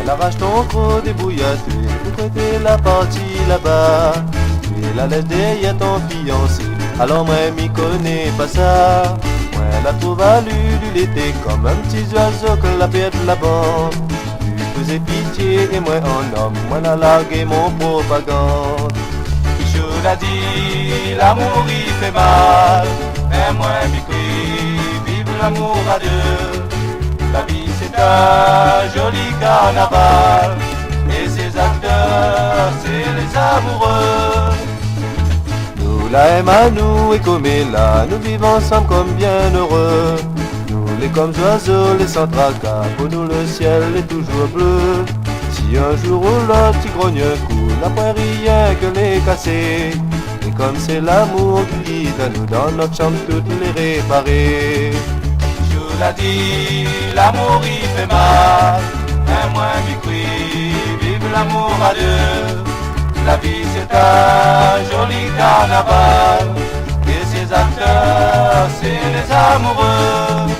Elle arrache ton croc débouillaté pour prêter la partie là-bas. Tu es la laisse derrière ton fiancé, alors moi m'y connais pas ça. Moi la trouve à l'été comme un petit oiseau que la pète la bande. Tu faisais pitié et moi en homme, moi la largué mon propagande. Je l'a dit, l'amour il fait mal, mais moi m'y crie, vive l'amour à deux. La vie c'est un joli carnaval, et ses acteurs c'est les amoureux. Nous la aimons à nous et comme elle là, nous vivons ensemble comme bien heureux. Nous les comme oiseaux, les sans tracas, pour nous le ciel est toujours bleu. Si un jour ou l'autre tu grognes un coup, n'a pas rien que les casser. Et comme c'est l'amour qui guide à nous dans notre chambre toutes les réparer. Je l'ai dit, l'amour il fait mal, mais moi m'y crie, vive l'amour à deux. La vie c'est un joli carnaval, et ses acteurs c'est les amoureux.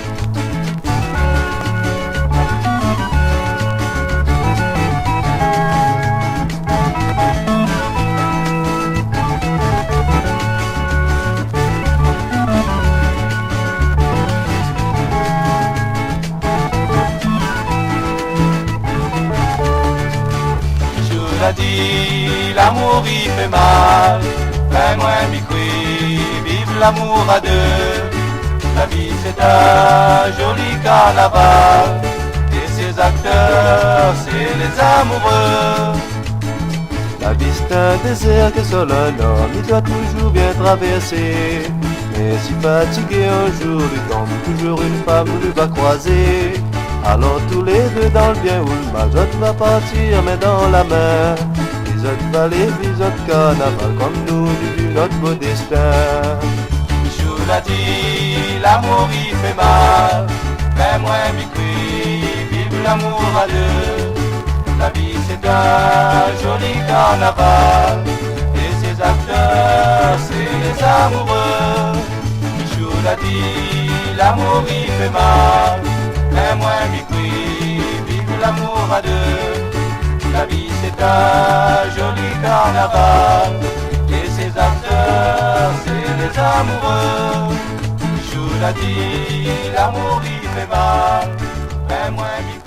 Je l'ai dit, l'amour il fait mal, mais moi m'y crie, vive l'amour à deux. La vie c'est un joli carnaval, et ses acteurs c'est les amoureux. La vie c'est un désert que seul un homme il doit toujours bien traverser. Mais si fatigué un jour lui tombe, toujours une femme lui va croiser. Alors tous les deux dans le bien ou le mal, l'autre va partir mais dans la main. Les autres vallées, les autres carnaval, comme nous vivons notre beau destin. Je l'ai dit, l'amour il fait mal, mais moi m'y crie, vive l'amour à deux. La vie c'est un joli carnaval, et ses acteurs c'est les amoureux. Je l'ai dit, l'amour il fait mal, mais moi m'y crie, vive l'amour à deux. La vie c'est un joli carnaval, et ses acteurs c'est les amoureux. Je l'ai dit, l'amour il fait mal, mais moi m'y